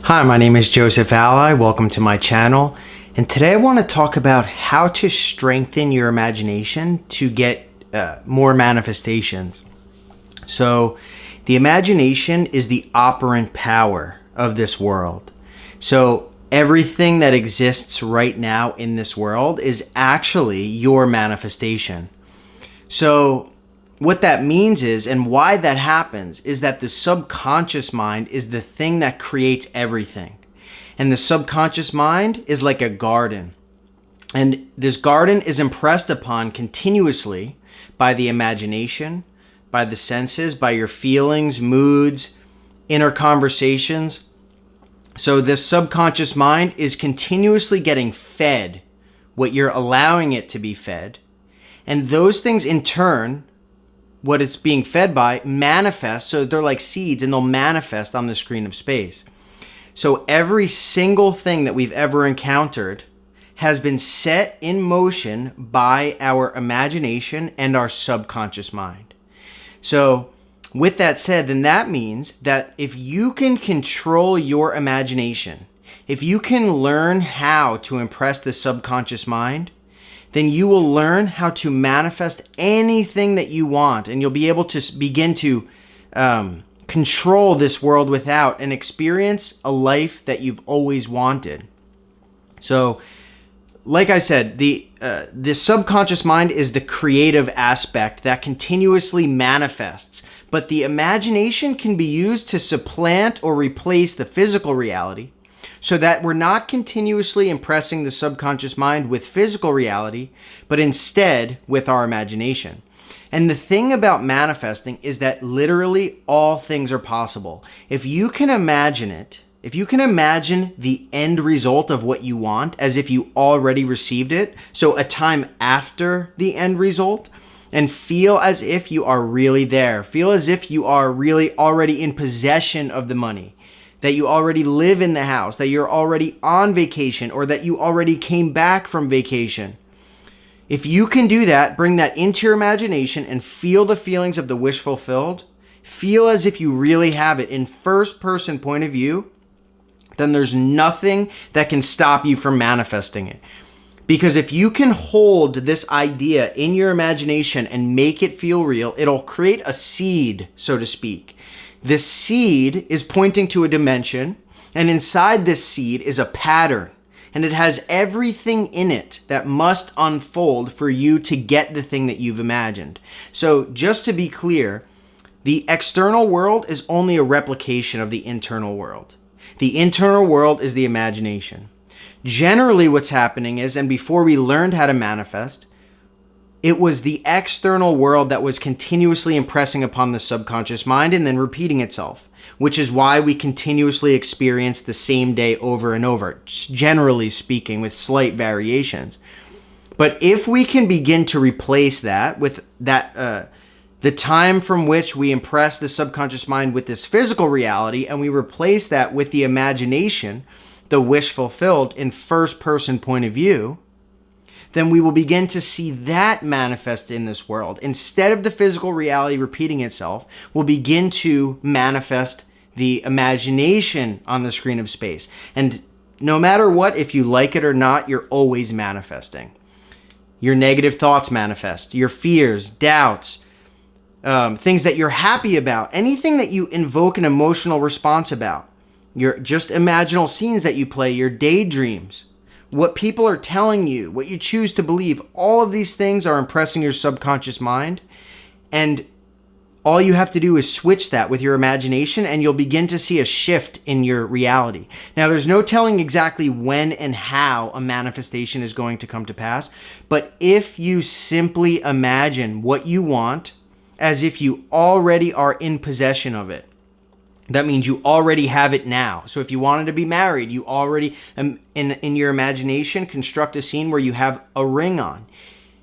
Hi, my name is Joseph Alai. Welcome to my channel. And today I want to talk about how to strengthen your imagination to get more manifestations. So the imagination is the operant power of this world. So everything that exists right now in this world is actually your manifestation. So what that means is, and why that happens, is that the subconscious mind is the thing that creates everything. And the subconscious mind is like a garden. And this garden is impressed upon continuously by the imagination, by the senses, by your feelings, moods, inner conversations. So this subconscious mind is continuously getting fed what you're allowing it to be fed. And those things in turn, what it's being fed by, manifest. So they're like seeds and they'll manifest on the screen of space. So every single thing that we've ever encountered has been set in motion by our imagination and our subconscious mind. So with that said, then that means that if you can control your imagination, if you can learn how to impress the subconscious mind, then you will learn how to manifest anything that you want, and you'll be able to begin to control this world without and experience a life that you've always wanted. So, like I said, the subconscious mind is the creative aspect that continuously manifests, but the imagination can be used to supplant or replace the physical reality, so that we're not continuously impressing the subconscious mind with physical reality, but instead with our imagination. And the thing about manifesting is that literally all things are possible. If you can imagine it, if you can imagine the end result of what you want as if you already received it, so a time after the end result, and feel as if you are really there, feel as if you are really already in possession of the money, that you already live in the house, that you're already on vacation, or that you already came back from vacation. If you can do that, bring that into your imagination and feel the feelings of the wish fulfilled, feel as if you really have it in first person point of view, then there's nothing that can stop you from manifesting it. Because if you can hold this idea in your imagination and make it feel real, it'll create a seed, so to speak. This seed is pointing to a dimension, and inside this seed is a pattern, and it has everything in it that must unfold for you to get the thing that you've imagined. So just to be clear, the external world is only a replication of the internal world. The internal world is the imagination. Generally what's happening is, and before we learned how to manifest, it was the external world that was continuously impressing upon the subconscious mind and then repeating itself, which is why we continuously experience the same day over and over, generally speaking, with slight variations. But if we can begin to replace that with the time from which we impress the subconscious mind with this physical reality, and we replace that with the imagination, the wish fulfilled in first person point of view, then we will begin to see that manifest in this world. Instead of the physical reality repeating itself, we'll begin to manifest the imagination on the screen of space. And no matter what, if you like it or not, you're always manifesting. Your negative thoughts manifest, your fears, doubts, things that you're happy about, anything that you invoke an emotional response about, your just imaginal scenes that you play, your daydreams, what people are telling you, what you choose to believe, all of these things are impressing your subconscious mind. And all you have to do is switch that with your imagination, and you'll begin to see a shift in your reality. Now, there's no telling exactly when and how a manifestation is going to come to pass. But if you simply imagine what you want as if you already are in possession of it, that means you already have it now. So if you wanted to be married, you already, in your imagination, construct a scene where you have a ring on.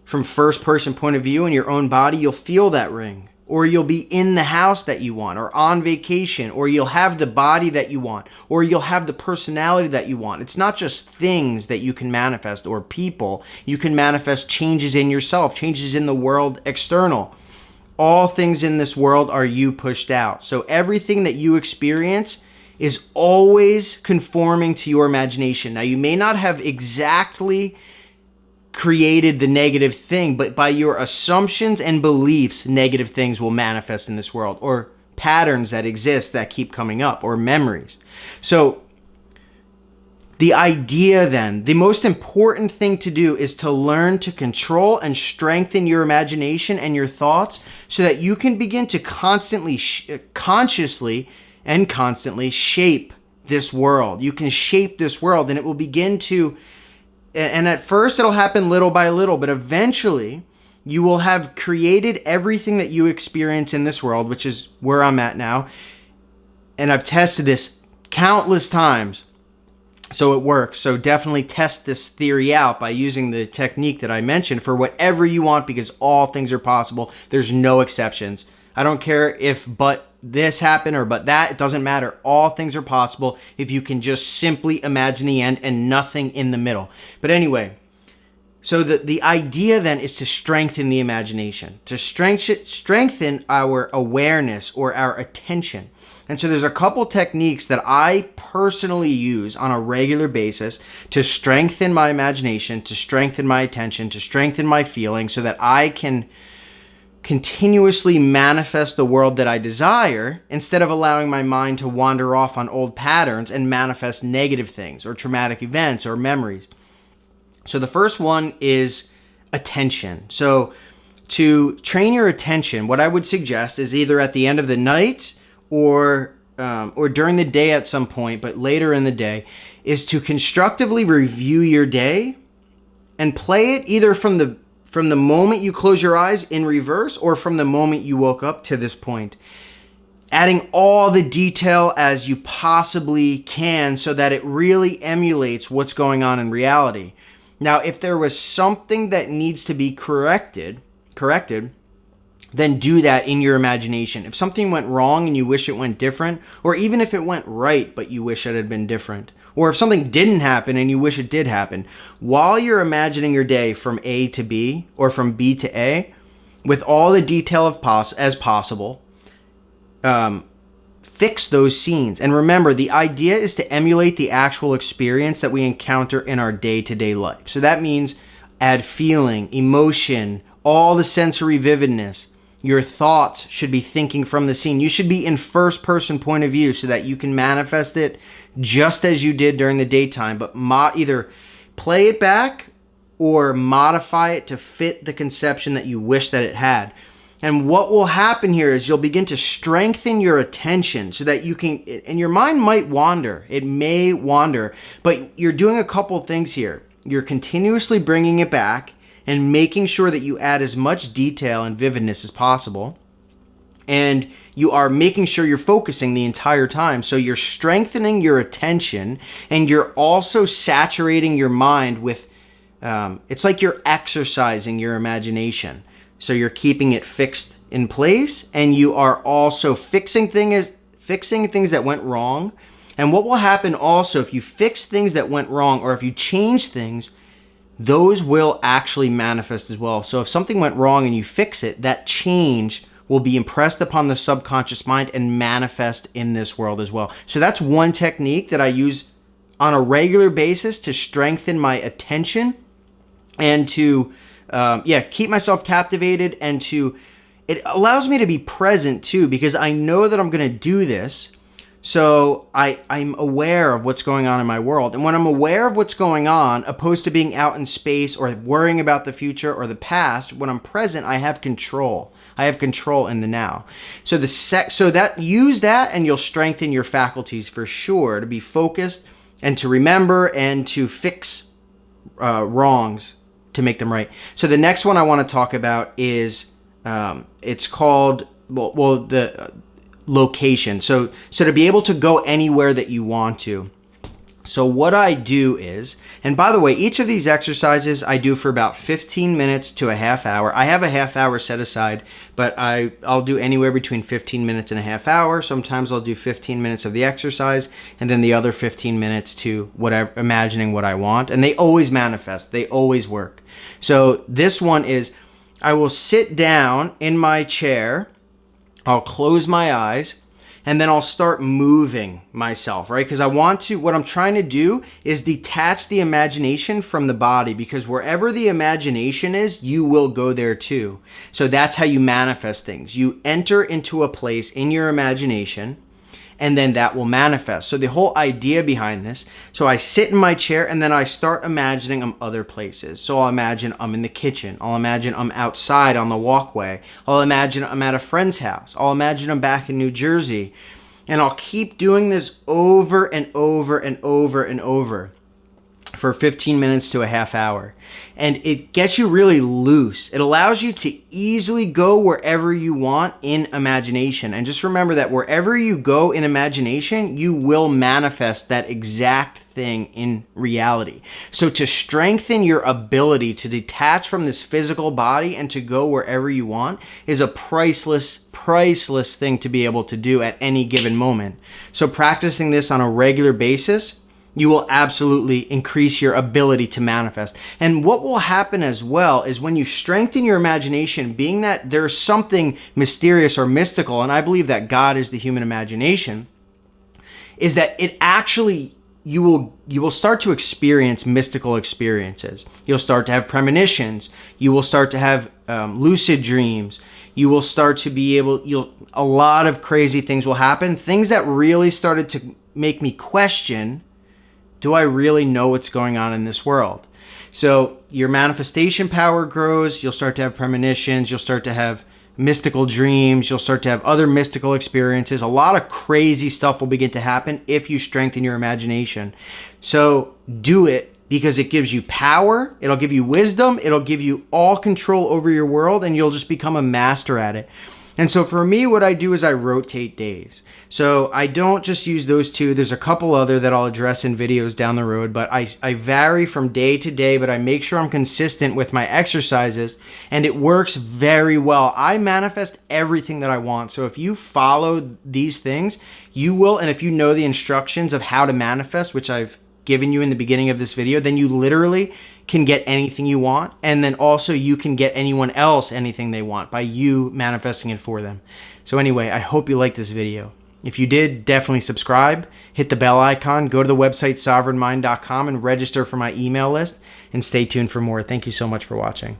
From first person point of view in your own body, you'll feel that ring. Or you'll be in the house that you want, or on vacation, or you'll have the body that you want, or you'll have the personality that you want. It's not just things that you can manifest or people. You can manifest changes in yourself, changes in the world external. All things in this world are you pushed out. So everything that you experience is always conforming to your imagination. Now, you may not have exactly created the negative thing, but by your assumptions and beliefs, negative things will manifest in this world, or patterns that exist that keep coming up, or memories. So the idea then, the most important thing to do is to learn to control and strengthen your imagination and your thoughts so that you can begin to consciously and constantly shape this world. You can shape this world, and it will begin to, and at first it'll happen little by little, but eventually you will have created everything that you experience in this world, which is where I'm at now. And I've tested this countless times. So it works. So definitely test this theory out by using the technique that I mentioned for whatever you want, because all things are possible. There's no exceptions. I don't care if but this happened or but that. It doesn't matter. All things are possible if you can just simply imagine the end and nothing in the middle. But anyway, so the idea then is to strengthen the imagination, to strengthen our awareness or our attention. And so there's a couple techniques that I personally use on a regular basis to strengthen my imagination, to strengthen my attention, to strengthen my feelings so that I can continuously manifest the world that I desire instead of allowing my mind to wander off on old patterns and manifest negative things or traumatic events or memories. So the first one is attention. So to train your attention, what I would suggest is either at the end of the night or during the day at some point, but later in the day, is to constructively review your day and play it either from the moment you close your eyes in reverse or from the moment you woke up to this point, adding all the detail as you possibly can so that it really emulates what's going on in reality. Now, if there was something that needs to be corrected, then do that in your imagination. If something went wrong and you wish it went different, or even if it went right but you wish it had been different, or if something didn't happen and you wish it did happen, while you're imagining your day from A to B or from B to A, with all the detail as possible, fix those scenes. And remember, the idea is to emulate the actual experience that we encounter in our day-to-day life. So that means add feeling, emotion, all the sensory vividness. Your thoughts should be thinking from the scene. You should be in first person point of view so that you can manifest it just as you did during the daytime, but either play it back or modify it to fit the conception that you wish that it had. And what will happen here is you'll begin to strengthen your attention so that you can, and your mind might wander. It may wander, but you're doing a couple things here. You're continuously bringing it back and making sure that you add as much detail and vividness as possible. And you are making sure you're focusing the entire time. So you're strengthening your attention and you're also saturating your mind with, it's like you're exercising your imagination. So you're keeping it fixed in place and you are also fixing things that went wrong. And what will happen also if you fix things that went wrong or if you change things, those will actually manifest as well. So if something went wrong and you fix it, that change will be impressed upon the subconscious mind and manifest in this world as well. So that's one technique that I use on a regular basis to strengthen my attention and to keep myself captivated, and it allows me to be present too, because I know that I'm going to do this. So I'm aware of what's going on in my world. And when I'm aware of what's going on, opposed to being out in space or worrying about the future or the past, when I'm present, I have control. I have control in the now. So use that and you'll strengthen your faculties for sure to be focused and to remember and to fix wrongs to make them right. So the next one I want to talk about is it's called the location. So to be able to go anywhere that you want to. So what I do is, and by the way, each of these exercises I do for about 15 minutes to a half hour. I have a half hour set aside, but I'll do anywhere between 15 minutes and a half hour. Sometimes I'll do 15 minutes of the exercise and then the other 15 minutes to imagining what I want. And they always manifest. They always work. So this one is, I will sit down in my chair, I'll close my eyes, and then I'll start moving myself, right? Because what I'm trying to do is detach the imagination from the body, because wherever the imagination is, you will go there too. So that's how you manifest things. You enter into a place in your imagination, and then that will manifest. So the whole idea behind this, so I sit in my chair and then I start imagining I'm other places. So I'll imagine I'm in the kitchen. I'll imagine I'm outside on the walkway. I'll imagine I'm at a friend's house. I'll imagine I'm back in New Jersey. And I'll keep doing this over and over and over and over for 15 minutes to a half hour. And it gets you really loose. It allows you to easily go wherever you want in imagination. And just remember that wherever you go in imagination, you will manifest that exact thing in reality. So to strengthen your ability to detach from this physical body and to go wherever you want is a priceless thing to be able to do at any given moment. So practicing this on a regular basis, you will absolutely increase your ability to manifest. And what will happen as well is when you strengthen your imagination, being that there's something mysterious or mystical, and I believe that God is the human imagination, is that it actually, you will start to experience mystical experiences. You'll start to have premonitions. You will start to have lucid dreams. You will start to be a lot of crazy things will happen. Things that really started to make me question, do I really know what's going on in this world? So your manifestation power grows. You'll start to have premonitions. You'll start to have mystical dreams. You'll start to have other mystical experiences. A lot of crazy stuff will begin to happen if you strengthen your imagination. So do it, because it gives you power. It'll give you wisdom. It'll give you all control over your world, and you'll just become a master at it. And so for me, what I do is I rotate days. So I don't just use those two. There's a couple other that I'll address in videos down the road, but I vary from day to day, but I make sure I'm consistent with my exercises, and it works very well. I manifest everything that I want. So if you follow these things, you will, and if you know the instructions of how to manifest, which I've given you in the beginning of this video, then you literally can get anything you want. And then also you can get anyone else anything they want by you manifesting it for them. So anyway, I hope you liked this video. If you did, definitely subscribe, hit the bell icon, go to the website sovereignmind.com and register for my email list, and stay tuned for more. Thank you so much for watching.